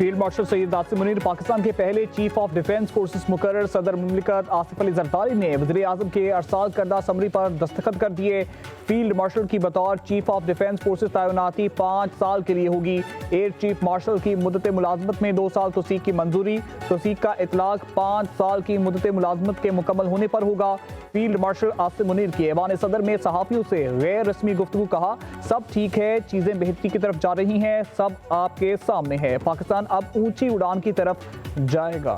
Field marshal Syed Asim Munir Pakistan के पहले chief of defence forces मुकर्रर। सदर मुमलिकत आसिफ अली जरदारी ने वज़ीर आज़म के अरसाल करदा समरी पर दस्तखत कर दिए। फील्ड मार्शल की बतौर चीफ ऑफ डिफेंस फोर्सेस तैनाती 5 साल के लिए होगी। एयर चीफ मार्शल की मुद्दत मुलाजमत में 2 साल तोसीक की मंजूरी। तोसीक का इतलाक 5 साल की मुद्दत मुलाजमत के मुकम्मल होने पर होगा। फील्ड मार्शल आसिम मुनीर की ऐवान सदर में सहाफ़ियों से गैर रस्मी गुफ्तगू। कहा, सब ठीक है, चीज़ें बेहतरी की तरफ जा रही हैं, सब आपके सामने है। पाकिस्तान अब ऊंची उड़ान की तरफ जाएगा।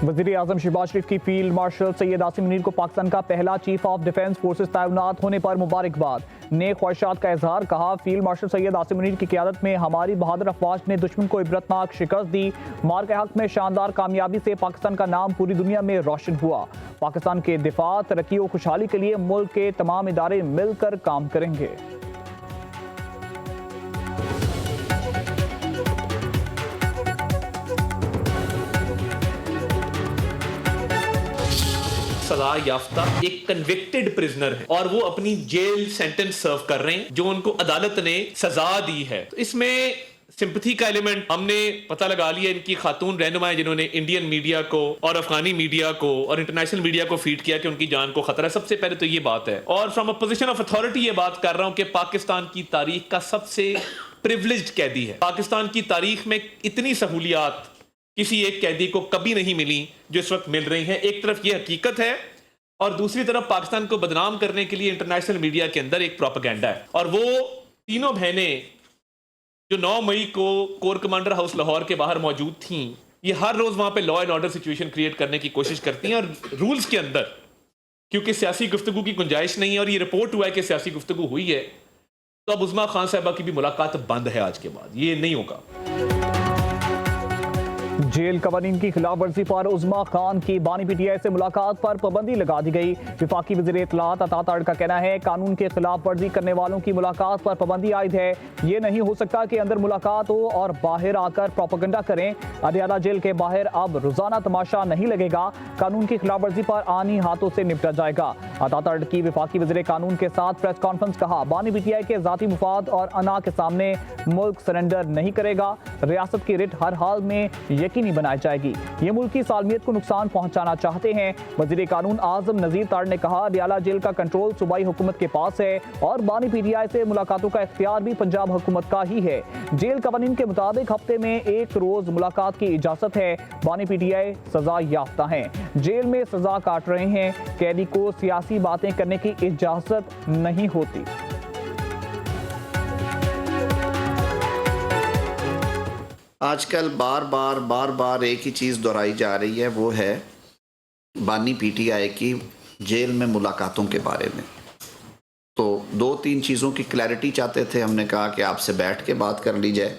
वज़ीर आज़म शहबाज शरीफ की फील्ड मार्शल सैयद आसिम मुनीर को पाकिस्तान का पहला चीफ ऑफ डिफेंस फोर्सेस तैनात होने पर मुबारकबाद। नेक ख्वाहिशात का इजहार। कहा, फील्ड मार्शल सैयद आसिम मुनीर की क़यादत में हमारी बहादुर अफवाज ने दुश्मन को इबरतनाक शिकस्त दी। मार के हक में शानदार कामयाबी से पाकिस्तान का नाम पूरी दुनिया में रोशन हुआ। पाकिस्तान के दिफा, तरक्की और खुशहाली के लिए मुल्क के तमाम इदारे मिलकर काम करेंगे। सजा याफ्ता एक कन्विक्टेड प्रिजनर है और वो अपनी जेल सेंटेंस सर्व कर रहे हैं जो उनको अदालत ने सजा दी है। तो इसमें सिंपथी का एलिमेंट हमने पता लगा लिया। इनकी खातून रहनुमा जिन्होंने इंडियन मीडिया को और अफगानी मीडिया को और इंटरनेशनल मीडिया को फीड किया कि उनकी जान को खतरा है। सबसे पहले तो ये बात है, और from a position of authority ये बात कर रहा हूं कि पाकिस्तान की तारीख का सबसे प्रिविलेज्ड कैदी है। पाकिस्तान की तारीख में इतनी सहूलियात किसी एक कैदी को कभी नहीं मिली जो इस वक्त मिल रही हैं। एक तरफ ये हकीकत है और दूसरी तरफ पाकिस्तान को बदनाम करने के लिए इंटरनेशनल मीडिया के अंदर एक प्रोपेगेंडा है। और वो तीनों बहनें जो 9 मई को कोर कमांडर हाउस लाहौर के बाहर मौजूद थीं, ये हर रोज वहां पे law and order situation create करने की कोशिश करती हैं। और रूल्स के अंदर क्योंकि सियासी गुफ्तगू की गुंजाइश नहीं है और ये रिपोर्ट हुआ है कि सियासी गुफ्तगू हुई है, तो अब उस्मा खान साहिबा की भी मुलाकात बंद है। आज के बाद ये नहीं होगा। जेल कवानीन की खिलाफ वर्जी पर उस्मा खान की बानी पीटीआई से मुलाकात पर पाबंदी लगा दी गई। विफाकी वज़ीर इत्तलात अता ताड़ का कहना है, कानून के खिलाफ वर्जी करने वालों की मुलाकात पर पाबंदी आयद है। ये नहीं हो सकता कि अंदर मुलाकात हो और बाहर आकर प्रोपेगेंडा करें। अदियाला जेल के बाहर अब रोजाना तमाशा नहीं लगेगा। कानून की खिलाफ वर्जी पर आनी हाथों से निपटा जाएगा। अता ताड़ की विफाकी वज़ीर कानून के साथ प्रेस कॉन्फ्रेंस। कहा, बानी पीटीआई के जाती मुफाद और अना के सामने मुल्क सरेंडर नहीं करेगा। रियासत की रिट हर हाल में यकीनी बनाई जाएगी। ये मुल्क की सालमियत को नुकसान पहुंचाना चाहते हैं। वज़ीर कानून आज़म नज़ीर ताड़ ने कहा, अदियाला जेल का कंट्रोल सूबाई हुकूमत के पास है और बानी पीटीआई से मुलाकातों का इख्तियार भी पंजाब हुकूमत का ही है। जेल कवानीन के मुताबिक हफ्ते में 1 रोज मुलाकात की इजाजत है। बानी पीटीआई सजा याफ्ता हैं, जेल में सजा काट रहे हैं। कैदी को सियासी बातें करने की इजाजत नहीं होती। आजकल बार बार एक ही चीज़ दोहराई जा रही है, वो है बानी पीटीआई की जेल में मुलाकातों के बारे में। तो 2-3 चीज़ों की क्लैरिटी चाहते थे। हमने कहा कि आपसे बैठ के बात कर ली जाए।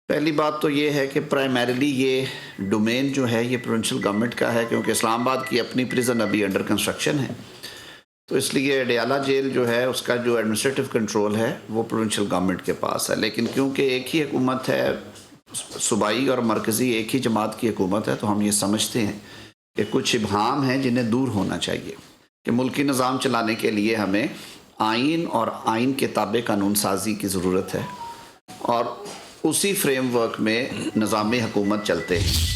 पहली बात तो ये है कि प्राइमरीली ये डोमेन जो है ये प्रोविंशियल गवर्नमेंट का है, क्योंकि इस्लामाबाद की अपनी प्रिजन अभी अंडर कंस्ट्रक्शन है। तो इसलिए अडियाला जेल जो है उसका जो एडमिनिस्ट्रेटिव कंट्रोल है वो प्रोविंशियल गवर्नमेंट के पास है। लेकिन क्योंकि एक ही हुकूमत है, सूबाई और मरकज़ी एक ही जमात की हुकूमत है, तो हम ये समझते हैं कि कुछ इबहाम हैं जिन्हें दूर होना चाहिए। कि मुल्की निज़ाम चलाने के लिए हमें आइन और आइन के ताबे कानून साजी की ज़रूरत है और उसी फ्रेमवर्क में निज़ाम हुकूमत चलते हैं।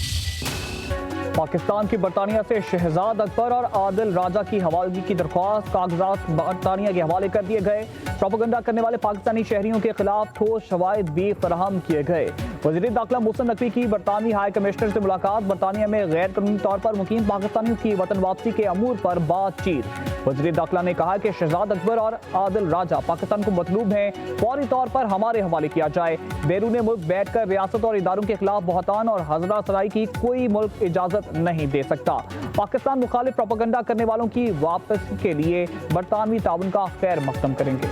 पाकिस्तान की बरतानिया से शहजाद अकबर और आदिल राजा की हवालगी की दरख्वास्त, कागजात बरतानिया के हवाले कर दिए गए। प्रोपेगेंडा करने वाले पाकिस्तानी शहरियों के खिलाफ ठोस शवाहिद भी फराहम किए गए। वज़ीर दाखिला मोहसिन नकवी की बरतानवी हाई कमिश्नर से मुलाकात। बरतानिया में गैर कानूनी तौर पर मुकीम पाकिस्तानियों की वतन वापसी के अमूर पर बातचीत। वज़ीर दाखिला ने कहा कि शहजाद अकबर और आदिल राजा पाकिस्तान को मतलूब हैं, फौरी तौर पर हमारे हवाले किया जाए। बैरून मुल्क बैठकर रियासत और इदारों के खिलाफ बहतान और हजरा सराई की कोई मुल्क इजाजत नहीं दे सकता। पाकिस्तान मुखालिफ प्रोपेगेंडा करने वालों की वापसी के लिए बरतानवी ताउन का खैर मकदम करेंगे।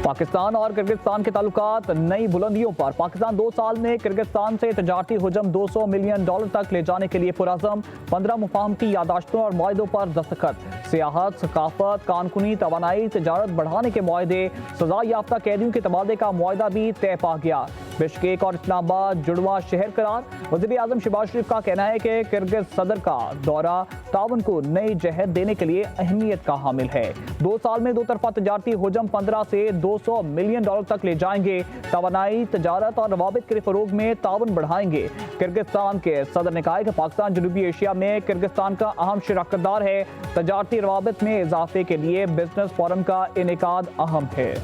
पाकिस्तान और किर्गिस्तान के ताल्लुकात नई बुलंदियों पर। पाकिस्तान 2 साल में किर्गिस्तान से तजारती हुजम $200 मिलियन तक ले जाने के लिए पुरअज़म। 15 मुफाहमती यादाश्तों और मुआहिदों पर दस्तखत। सियाहत, सकाफत, कानूनी तवानाई, तजारत बढ़ाने के मुआहदे, सजा याफ्ता कैदियों के तबादले का मुआहदा भी तय पा गया। बिश्केक और इस्लामाबाद जुड़वा शहर करार। वज़ीर आज़म शहबाज शरीफ का कहना है कि किर्गिज सदर का दौरा ताउन को नई जहत देने के लिए अहमियत का हामिल है। 2 साल में 2 तरफा तजारती हुजम 15 से 200 मिलियन डॉलर तक ले जाएंगे। तवानाई, तजारत और रवाबित के फरोग में ताउन बढ़ाएंगे। किर्गिस्तान के सदर ने कहा है कि पाकिस्तान जनूबी एशिया में किर्गिस्तान का अहम शराकतदार है। तजारती रवाबित में इजाफे के लिए बिजनेस फोरम का इनेकाद अहम है।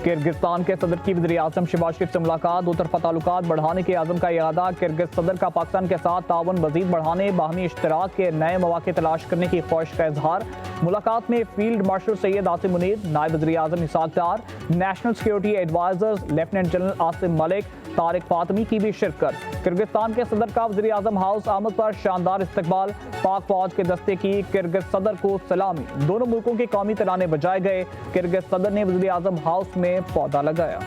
किर्गिस्तान के सदर की वज़ीर आज़म शहबाज शरीफ से मुलाकात। 2 तरफा ताल्लुकात बढ़ाने के आज़म का इरादा। किर्गिज सदर का पाकिस्तान के साथ ताउन मज़ीद बढ़ाने, बाहमी इश्तराक के नए मौके तलाश करने की ख्वाहिश का इजहार। मुलाकात में फील्ड मार्शल सैयद आसिम मुनीर, नायब वज़ीर आज़म Ishaq Dar, national security advisers lieutenant general Asim Malik, Tariq Fatemi की भी शिरकत। किर्गिस्तान के सदर का वज़ीर आज़म हाउस आमद पर शानदार इस्तकबाल। पाक फौज के दस्ते की किर्गिज सदर को सलामी। दोनों मुल्कों के कौमी तराने बजाए गए। किर्गिज सदर ने वज़ीर आज़म हाउस में पौधा लगाया।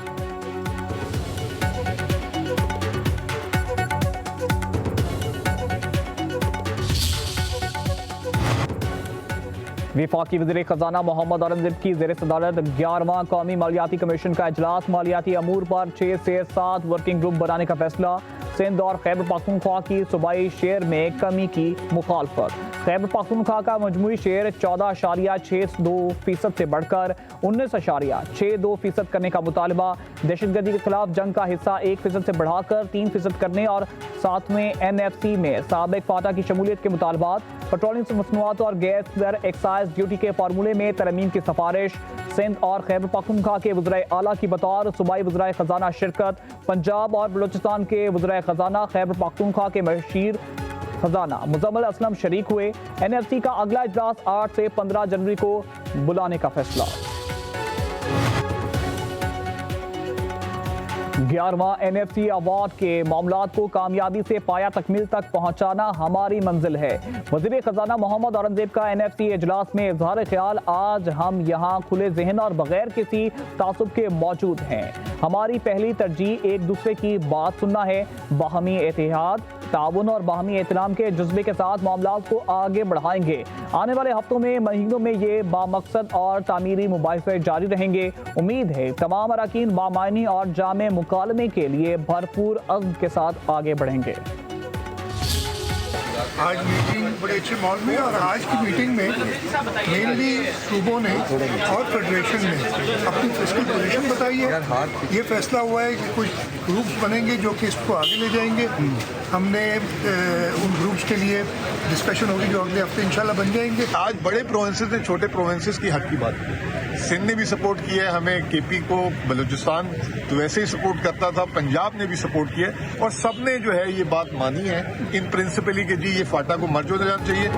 वफाकी वज़ीर खजाना मोहम्मद औरंगजेब की ज़ेर सदारत 11वां कौमी मालियाती कमीशन का इजलास। मालियाती अमूर पर 6 से 7 वर्किंग ग्रुप बनाने का फैसला। सिंध और खैबर पख्तूनख्वा की सूबाई शेयर में कमी की मुखालफत। खैबर पख्तूनख्वा का मजमूई शेयर 14.62% से बढ़कर 19.62% करने का मुतालबा। दहशतगर्दी के खिलाफ जंग का हिस्सा 1% से बढ़ाकर 3% करने और 7वें NFC में साबिक फाटा की शमूलियत के मुतालबात। पेट्रोलियम मसनूआत और गैस पर एक्साइज ड्यूटी के फार्मूले में तरमीम की सिफारिश। सिंध और खैबर पख्तूनख्वा के वज़ीर आला की बतौर सूबाई वज़ीर खजाना शिरकत। पंजाब और बलूचिस्तान के वज़ीर खजाना, खैबर पख्तूनख्वा के मशीर खजाना मुजम्मिल असलम शरीक हुए। NFC का अगला इजलास 8 से 15 जनवरी को बुलाने का फैसला। 11वां NFC अवार्ड के मामलात को कामयाबी से पाया तकमील तक पहुंचाना हमारी मंजिल है। वज़ीर खजाना मोहम्मद औरंगजेब का NFC इजलास में इजहार ख्याल। आज हम यहाँ खुले जहन और बगैर किसी तासुब के मौजूद हैं। हमारी पहली तरजीह एक दूसरे की बात सुनना है। बाहमी एतिहाद, ताउन और बाहमी एहतराम के जज्बे के साथ मामलात को आगे बढ़ाएंगे। आने वाले हफ्तों में, महीनों में ये बामकसद और तामीरी मुबाहिसे जारी रहेंगे। उम्मीद है तमाम अरकान बामायनी और जामे मुकालमे के लिए भरपूर अज़्म के साथ आगे बढ़ेंगे। आज मीटिंग बड़े अच्छे माहौल में, और आज की मीटिंग में मेनली सूबों ने और फेडरेशन ने अपनी फिस्कल पोजीशन बताई है। ये फैसला हुआ है कि कुछ ग्रुप्स बनेंगे जो कि इसको आगे ले जाएंगे। हमने उन ग्रुप्स के लिए डिस्कशन होगी जो अगले हफ्ते इंशाल्लाह बन जाएंगे। आज बड़े प्रोविंसेस ने छोटे प्रोविंसेस की हक की बात की। सिंध ने भी सपोर्ट किया है हमें, KP को, बलूचिस्तान तो वैसे ही सपोर्ट करता था, पंजाब ने भी सपोर्ट किया और सबने जो है ये बात मानी है इन प्रिंसिपली कि जी ये फाटा को मर्ज हो जाना चाहिए।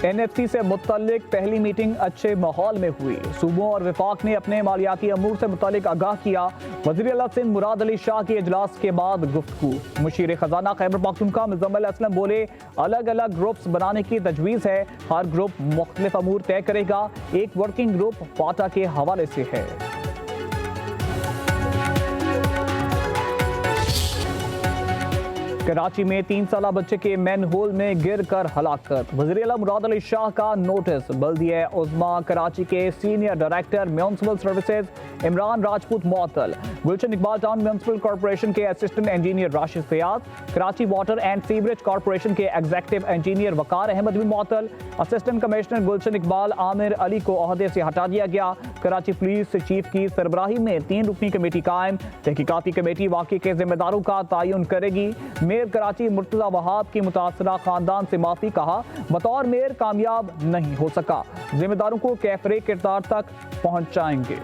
NFC से मुत्तल्लिक पहली मीटिंग अच्छे माहौल में हुई। सूबों और वफाक ने अपने मालियाती अमूर से मुत्तल्लिक आगाह किया। वज़ीर आला सिंध मुराद अली शाह के इजलास के बाद गुफ्तगू। मुशीर खजाना खैबर पख्तूनख्वा मुजम्मिल असलम बोले, अलग अलग ग्रुप्स बनाने की तजवीज़ है। हर ग्रुप मुख्तलिफ अमूर तय करेगा। एक वर्किंग ग्रुप फाटा के हवाले से है। कराची में 3 साला बच्चे के मैनहोल में गिरकर हलाकत। वज़ीर आला मुराद अली शाह का नोटिस। बल्दिया उज़्मा कराची के senior director municipal services Imran Rajput मुअत्तल। Gulshan Iqbal town municipal corporation के assistant engineer Rashid Fayaz. Karachi water and sewerage corporation के एग्जीक्यूटिव इंजीनियर वकार अहमद भी मुअत्तल। असिस्टेंट कमिश्नर गुलशन इकबाल आमिर अली को ओहदे से हटा दिया गया। कराची पुलिस चीफ की सरबराही में 3 रुकनी कमेटी कायम। तहकीकाती कमेटी वाक़े के जिम्मेदारों का तयन करेगी। मेयर कराची मुर्तजा वहाब की मुतासरा खानदान से माफी, कहा बतौर मेयर कामयाब नहीं हो सका, जिम्मेदारों को कैफरे किरदार तक पहुंचाएंगे।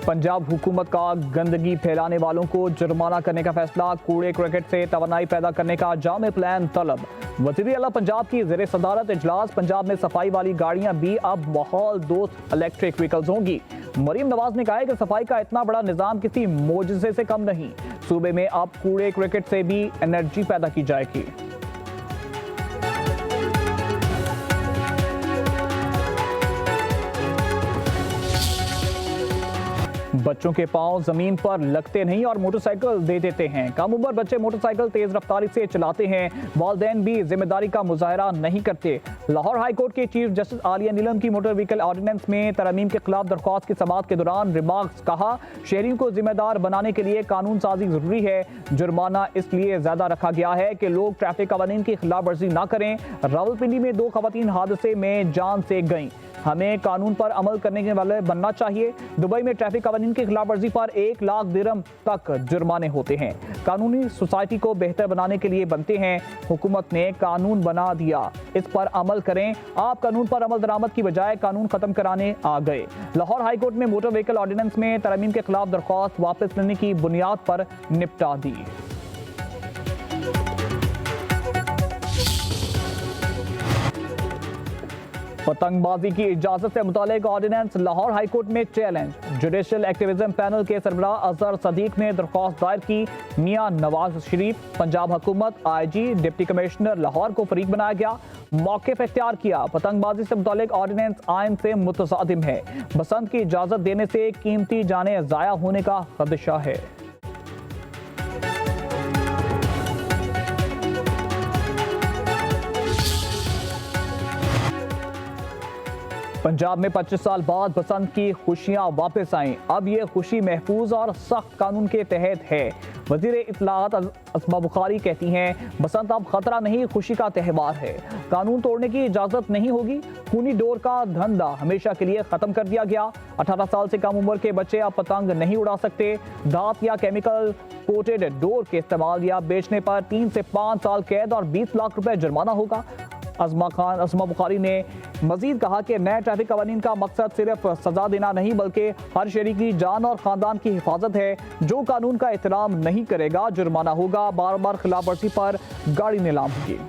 पंजाब हुकूमत का गंदगी फैलाने वालों को जुर्माना करने का फैसला। कूड़े क्रिकेट से तवानाई पैदा करने का जामे प्लान तलब। वज़ीर आला पंजाब की ज़ेर सदारत इजलास। पंजाब में सफाई वाली गाड़ियां भी अब माहौल दोस्त इलेक्ट्रिक व्हीकल्स होंगी। मरीम नवाज ने कहा है कि सफाई का इतना बड़ा निज़ाम किसी मोजज़े से कम नहीं। सूबे में अब कूड़े क्रिकेट से भी एनर्जी पैदा की जाएगी। बच्चों के पांव जमीन पर लगते नहीं और मोटरसाइकिल दे देते हैं। कम उम्र बच्चे मोटरसाइकिल तेज रफ्तारी से चलाते हैं, वालिदैन भी जिम्मेदारी का मुजाहरा नहीं करते। लाहौर हाई कोर्ट के चीफ जस्टिस आलिया नीलम की मोटर व्हीकल ऑर्डिनेंस में तरमीम के खिलाफ दरख्वास्त की समाअत के दौरान रिमार्क्स कहा, शहरियों को जिम्मेदार बनाने के लिए कानून साजी जरूरी है। जुर्माना इसलिए ज्यादा रखा गया है कि लोग ट्रैफिक कवानीन की खिलाफ वर्जी ना करें। रावलपिंडी में 2 खवातीन हादसे में जान से गईं। हमें कानून पर अमल करने के वाले बनना चाहिए। दुबई में ट्रैफिक कानून की खिलाफ वर्जी पर 1 लाख दिरहम तक जुर्माने होते हैं। कानूनी सोसाइटी को बेहतर बनाने के लिए बनते हैं। हुकूमत ने कानून बना दिया, इस पर अमल करें। आप कानून पर अमल दरामद की बजाय कानून खत्म कराने आ गए। लाहौर हाई कोर्ट में मोटर व्हीकल ऑर्डिनेंस में तरमीम के खिलाफ दरख्वास्त वापस लेने की बुनियाद पर निपटा दी। पतंगबाजी की इजाजत से मुतालिक ऑर्डिनेंस लाहौर हाईकोर्ट में चैलेंज। जुडिशल एक्टिविज्म पैनल के सरबराह अजहर सदीक ने दरख्वास्त दायर की। मियां नवाज शरीफ, पंजाब हुकूमत, IG, डिप्टी कमिश्नर लाहौर को फरीक बनाया गया। मौक़िफ़ इख्तियार किया। पतंगबाजी से मुतालिक ऑर्डिनेंस आइन से मुतसादिम है। बसंत की इजाजत देने से कीमती जाने ज़ाया होने का खदशा है। पंजाब में 25 साल बाद बसंत की खुशियां वापस आईं। अब ये खुशी महफूज और सख्त कानून के तहत है। वज़ीर इत्तलाआत अस्मा बुखारी कहती हैं, बसंत अब खतरा नहीं, खुशी का त्यौहार है। कानून तोड़ने की इजाजत नहीं होगी। खूनी डोर का धंधा हमेशा के लिए खत्म कर दिया गया। 18 साल से कम उम्र के बच्चे अब पतंग नहीं उड़ा सकते। दांत या केमिकल कोटेड डोर के इस्तेमाल या बेचने पर 3 से 5 साल कैद और 20 लाख रुपए जुर्माना होगा। अस्मा बुखारी ने मजीद कहा कि नए ट्रैफिक कवानीन का मकसद सिर्फ सजा देना नहीं बल्कि हर शहरी की जान और खानदान की हिफाजत है। जो कानून का एहतराम नहीं करेगा जुर्माना होगा। बार बार खिलाफ वर्जी पर गाड़ी नीलाम होगी।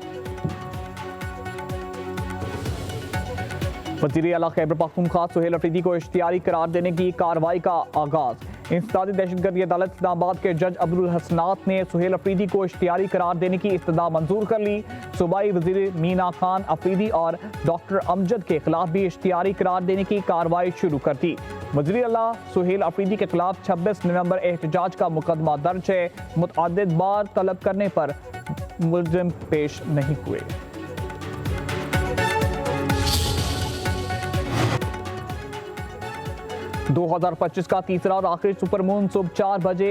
वज़ीर आला खैबर पख्तूनख्वा सुहेल अफरीदी को इश्तियारी करार देने की कार्रवाई का आगाज। इंसदादी दहशतगर्दी अदालत इस्लामाबाद के जज अब्दुल हसनात ने सुहेल अफरीदी को इश्तियारी करार देने की इस्तदा मंजूर कर ली। सूबाई वज़ीर मीना खान अफरीदी और डॉक्टर अमजद के खिलाफ भी इश्तियारी करार देने की कार्रवाई शुरू कर दी। वज़ीर आला सुहेल अफरीदी के खिलाफ 26 नवंबर एहतजाज का मुकदमा दर्ज है। मुतअद्दिद बार तलब करने पर मुलजिम पेश नहीं हुए। – 2025 का तीसरा और आखिरी सुपरमून सुबह 4 बजे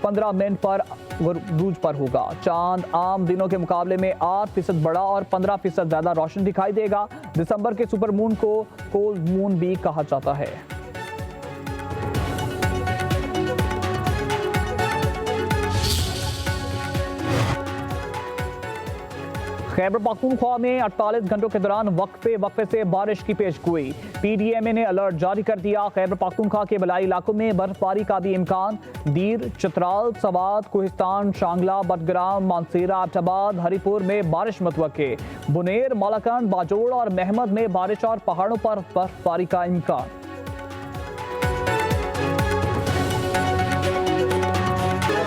15 मिनट पर उरूज पर होगा। चांद आम दिनों के मुकाबले में 8% बड़ा और 15% ज्यादा रोशन दिखाई देगा। दिसंबर के सुपरमून को कोल्ड मून भी कहा जाता है। खैबर पख्तूनख्वा में 48 घंटों के दौरान वक्फे से बारिश की पेशगोई। PDMA ने अलर्ट जारी कर दिया। खैबर पख्तूनख्वा के बलाई इलाकों में बर्फबारी का भी इम्कान। दीर, चित्राल, सवात, कोहिस्तान, शांगला, बटग्राम, मानसेरा, एबटाबाद, हरिपुर में बारिश मुतवक्के। बुनेर, मालाकंड, बाजोड़ और महमद में बारिश और पहाड़ों पर बर्फबारी का इम्कान।